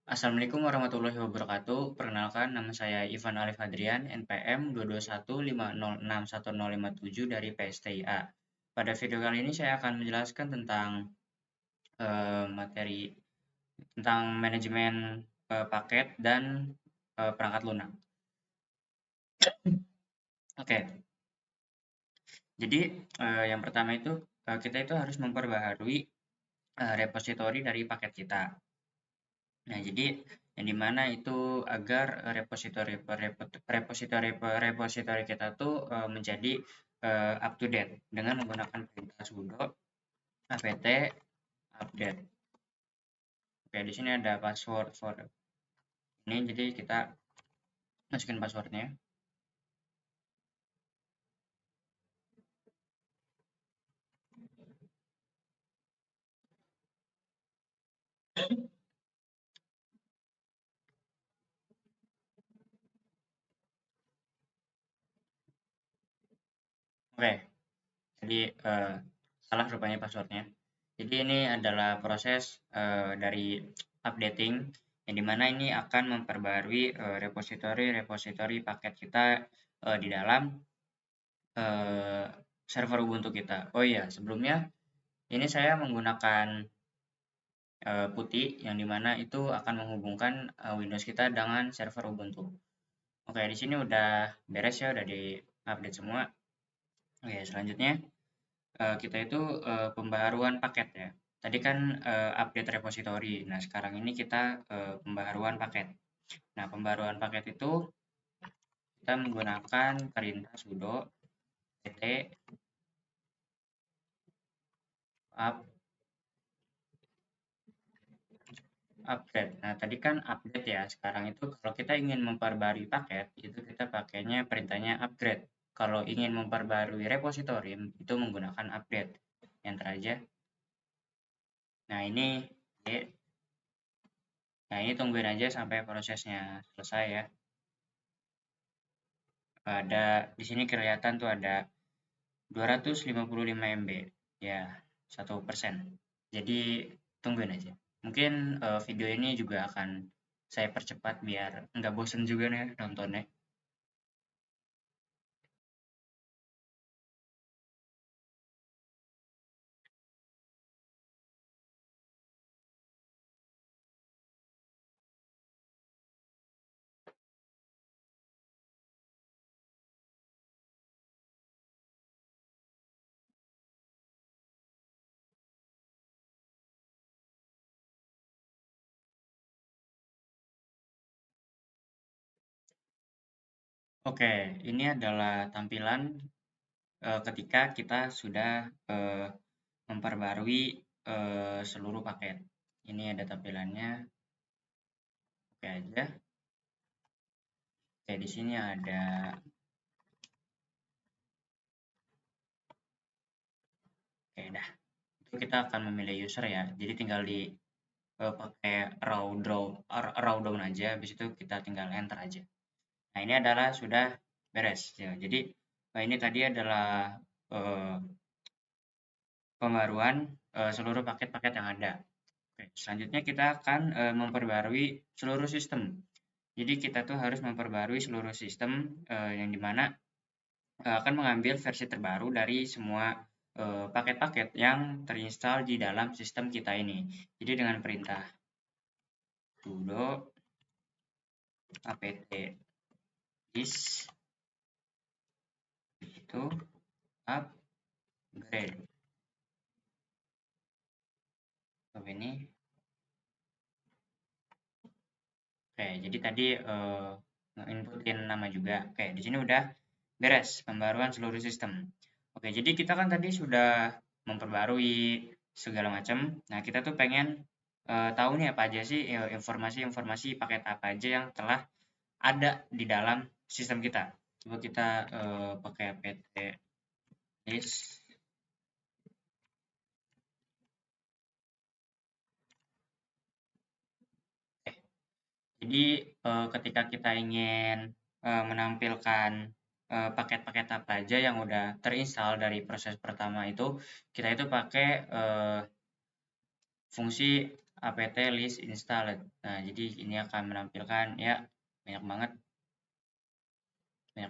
Assalamualaikum warahmatullahi wabarakatuh. Perkenalkan, nama saya Ivan Alif Hadrian, NPM 22150610057 dari PSTIA. Pada video kali ini saya akan menjelaskan tentang materi tentang manajemen paket dan perangkat lunak. Oke, jadi yang pertama itu kita itu harus memperbaharui repositori dari paket kita. Nah, jadi yang dimana itu agar repositori kita tuh menjadi up to date dengan menggunakan perintah sudo apt update. Oke, di sini ada password for ini, jadi kita masukin passwordnya. Oke, jadi salah rupanya passwordnya. Jadi ini adalah proses dari updating yang dimana ini akan memperbarui repositori paket kita di dalam server Ubuntu kita. Oh iya, sebelumnya ini saya menggunakan putih yang dimana itu akan menghubungkan Windows kita dengan server Ubuntu. Oke, di sini udah beres ya, udah di-update semua. Oke, selanjutnya kita itu pembaharuan paket ya. Tadi kan update repository. Nah, sekarang ini kita pembaharuan paket. Nah, pembaharuan paket itu kita menggunakan perintah sudo pt up upgrade. Nah, tadi kan update ya. Sekarang itu kalau kita ingin memperbarui paket, itu kita pakainya perintahnya upgrade. Kalau ingin memperbarui repositori, itu menggunakan update. Enter aja. Nah, ini ya. Nah, ini tungguin aja sampai prosesnya selesai ya. Ada di sini kelihatan tuh ada 255 MB. Ya, 1%. Jadi tungguin aja. Mungkin video ini juga akan saya percepat biar nggak bosen juga nih nontonnya. Oke, ini adalah tampilan ketika kita sudah memperbarui seluruh paket. Ini ada tampilannya. Oke aja. Oke, di sini ada. Oke, dah. Itu kita akan memilih user ya. Jadi tinggal di pakai raw down aja. Habis itu kita tinggal enter aja. Nah, ini adalah sudah beres ya. Jadi ini tadi adalah eh, pembaruan seluruh paket-paket yang ada. Oke, selanjutnya kita akan memperbarui seluruh sistem. Jadi kita tuh harus memperbarui seluruh sistem yang dimana akan mengambil versi terbaru dari semua paket-paket yang terinstall di dalam sistem kita ini. Jadi dengan perintah sudo apt is itu upgrade. Ini oke, jadi tadi inputin nama juga. Oke, di sini udah beres pembaruan seluruh sistem. Oke, jadi kita kan tadi sudah memperbarui segala macam. Nah, kita tuh pengen tahu nih apa aja sih informasi-informasi paket apa aja yang telah ada di dalam sistem kita. Coba kita pakai apt list. Jadi ketika kita ingin menampilkan paket-paket apa aja yang udah terinstall dari proses pertama itu, kita itu pakai fungsi apt list installed. Nah, jadi ini akan menampilkan ya banyak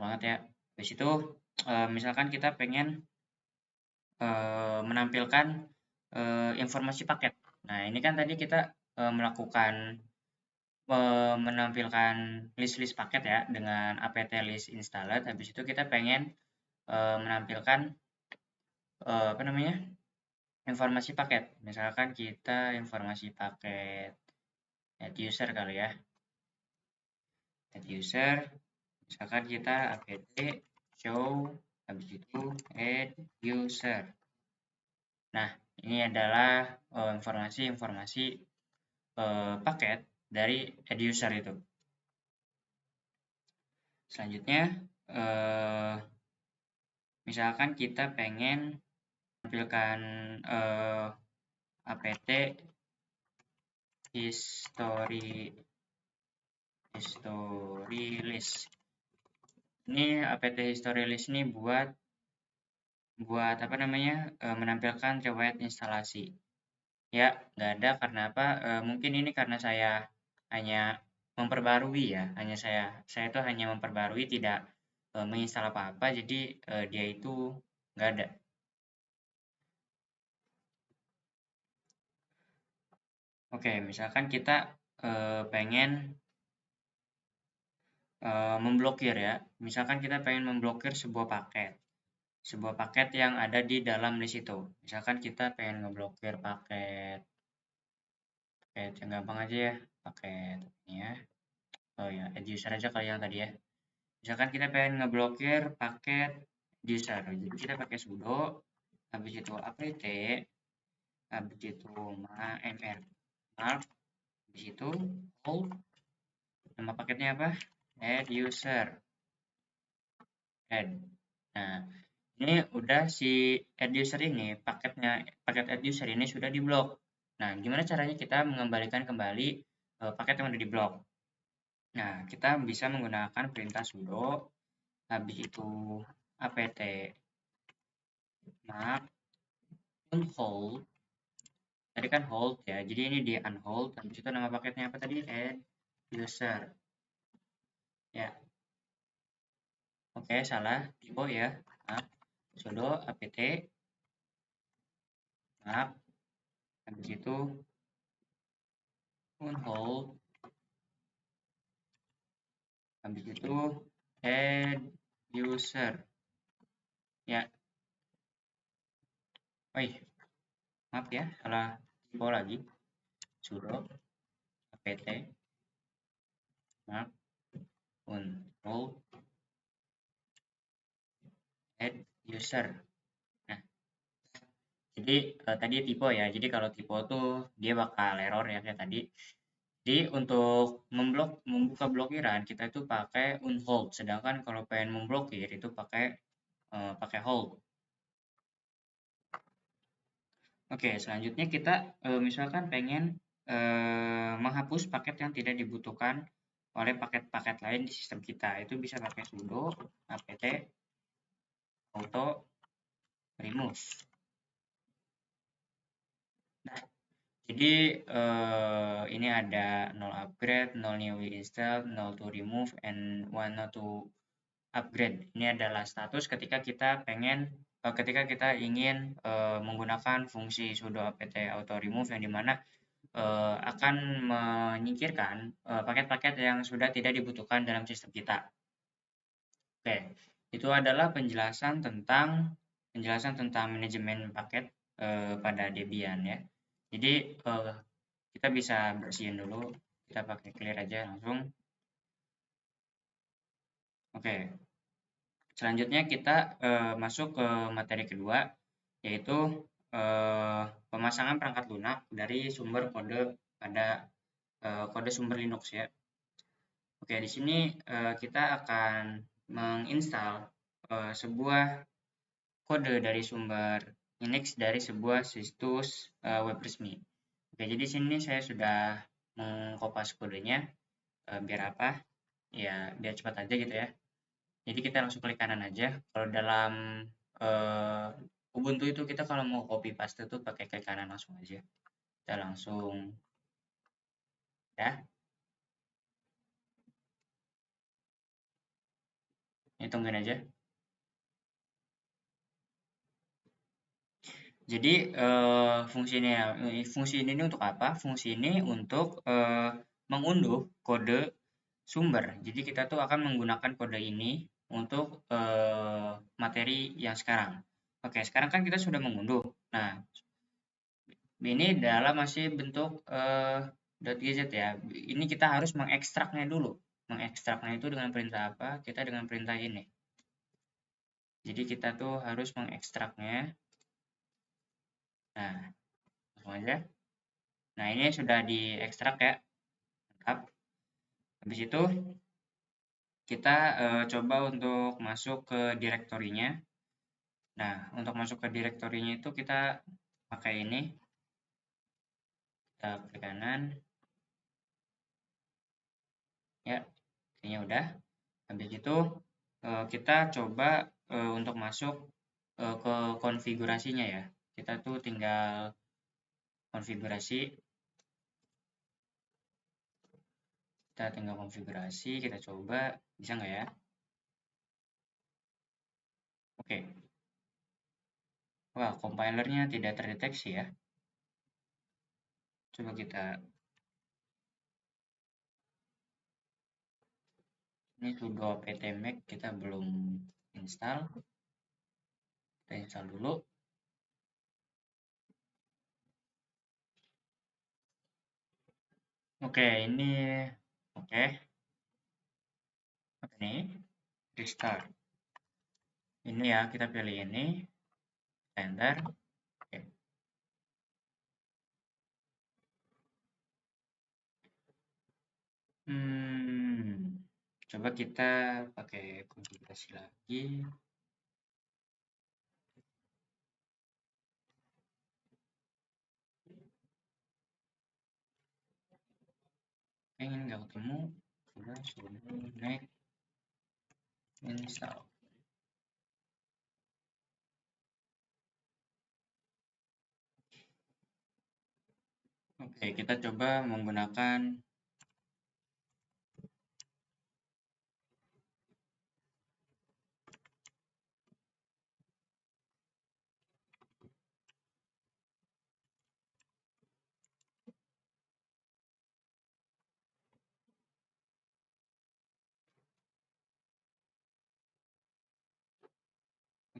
banget ya. Di situ misalkan kita pengen menampilkan informasi paket. Nah, ini kan tadi kita melakukan menampilkan list-list paket ya dengan apt list installed. Habis itu kita pengen menampilkan apa namanya, informasi paket. Misalkan kita informasi paket add user kali ya. Add user, misalkan kita apt show, habis itu add user. Nah, ini adalah informasi-informasi paket dari add user itu. Selanjutnya, misalkan kita pengen menampilkan apt history list. Ini apt history list ini buat apa namanya, menampilkan riwayat instalasi. Ya, nggak ada karena apa? Mungkin ini karena saya hanya memperbarui ya, saya itu hanya memperbarui, tidak menginstal apa-apa, jadi dia itu nggak ada. Oke, misalkan kita pengen memblokir ya, misalkan kita pengen memblokir sebuah paket yang ada di dalam list itu. Misalkan kita pengen ngeblokir paket yang gampang aja ya, paket ini ya. Oh ya, add user aja kali yang tadi ya. Misalkan kita pengen ngeblokir paket user, jadi kita pakai sudo, habis itu apt, habis itu mr mark, habis itu hold, nama paketnya apa? Add user, add. Nah, ini udah si add user ini, paket add user ini sudah diblok. Nah, gimana caranya kita mengembalikan kembali paket yang udah diblok? Nah, kita bisa menggunakan perintah sudo, habis itu apt mark unhold. Tadi kan hold ya, jadi ini di unhold, habis itu nama paketnya apa tadi? Add user. Ya, oke, salah, typo ya. Maaf. Sudo apt mark, habis itu unhold, habis itu add user. Ya, maaf ya, salah typo lagi. Sudo apt mark unhold add user. Nah, jadi tadi typo ya. Jadi kalau typo tuh dia bakal error ya kayak tadi. Jadi untuk membuka blokiran kita itu pakai unhold, sedangkan kalau pengen memblokir itu pakai hold. Oke, selanjutnya kita misalkan pengen menghapus paket yang tidak dibutuhkan oleh paket-paket lain di sistem kita. Itu bisa pakai sudo apt auto remove. Nah, jadi ini ada 0 upgrade, 0 new install, 0 to remove, and 1 not to upgrade. Ini adalah status ketika kita ingin menggunakan fungsi sudo apt auto remove yang dimana akan menyingkirkan paket-paket yang sudah tidak dibutuhkan dalam sistem kita. Oke, itu adalah penjelasan tentang manajemen paket pada Debian ya. Jadi kita bisa bersihin dulu, kita pakai clear aja langsung. Oke, selanjutnya kita masuk ke materi kedua, yaitu pemasangan perangkat lunak dari sumber kode pada kode sumber Linux ya. Oke, di sini kita akan menginstal sebuah kode dari sumber Linux dari sebuah situs web resmi. Oke, jadi di sini saya sudah mengkopas kodenya biar apa? Ya, biar cepat aja gitu ya. Jadi kita langsung klik kanan aja. Kalau dalam Ubuntu itu kita kalau mau copy paste tuh pakai klik kanan langsung aja. Kita langsung Ya, hitungin aja. Jadi fungsi ini untuk apa? Fungsi ini untuk mengunduh kode sumber. Jadi kita tuh akan menggunakan kode ini untuk materi yang sekarang. Oke, sekarang kan kita sudah mengunduh. Nah, ini dalam masih bentuk .gz ya. Ini kita harus mengekstraknya dulu. Mengekstraknya itu dengan perintah apa? Kita dengan perintah ini. Jadi kita tuh harus mengekstraknya. Nah, langsung aja. Nah, ini sudah diekstrak ya. Mantap. Habis itu kita coba untuk masuk ke direktorinya. Nah, untuk masuk ke direktorinya itu kita pakai ini. Kita klik kanan. Ya, kayaknya udah. Habis itu kita coba untuk masuk ke konfigurasinya ya. Kita tuh tinggal konfigurasi. Kita tinggal konfigurasi, kita coba. Bisa nggak ya? Oke. Wah, compilernya tidak terdeteksi ya. Coba kita, ini sudo apt make kita belum install. Kita install dulu. Oke, ini oke. Oke nih, restart. Ini ya, kita pilih ini, enter. Oke. Coba kita pakai konfigurasi lagi. Ini nggak ketemu. Coba sudo next install. Oke, kita coba menggunakan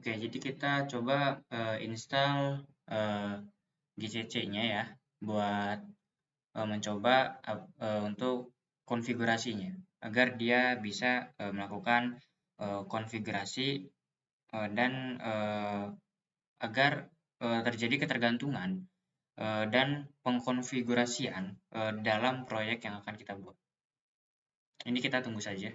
Oke, jadi kita coba install GCC-nya ya buat mencoba untuk konfigurasinya agar dia bisa melakukan konfigurasi dan agar terjadi ketergantungan dan pengkonfigurasian dalam proyek yang akan kita buat. Ini kita tunggu saja.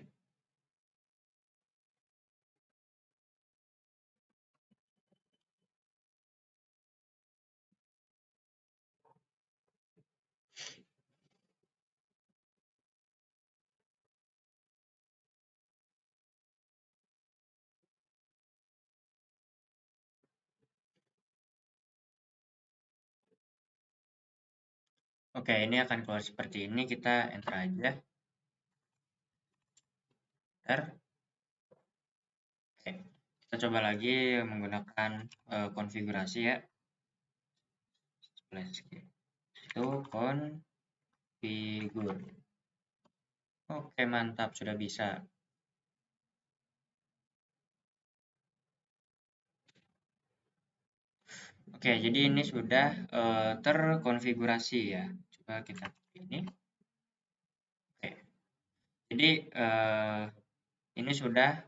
Oke, ini akan keluar seperti ini. Kita enter aja. Enter. Oke, kita coba lagi menggunakan konfigurasi ya. Itu configure. Oke, mantap, sudah bisa. Oke, jadi ini sudah terkonfigurasi ya. Coba kita ini. Oke, jadi ini sudah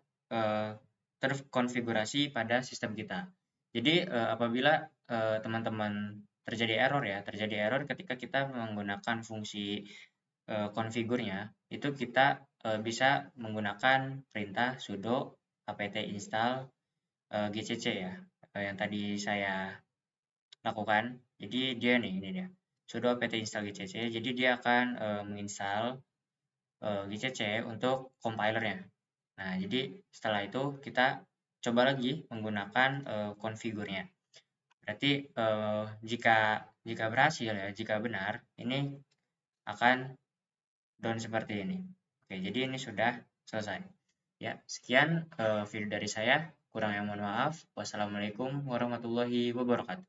terkonfigurasi pada sistem kita. Jadi apabila teman-teman terjadi error ketika kita menggunakan fungsi konfigurnya, itu kita bisa menggunakan perintah sudo apt install gcc ya, yang tadi saya lakukan. Jadi dia nih, ini dia, sudo apt install gcc. Jadi dia akan menginstal gcc untuk compilernya. Nah, jadi setelah itu kita coba lagi menggunakan konfigurnya. Berarti jika berhasil ya, jika benar, ini akan down seperti ini. Oke, jadi ini sudah selesai. Ya, sekian video dari saya. Kurang yang mohon maaf. Wassalamualaikum warahmatullahi wabarakatuh.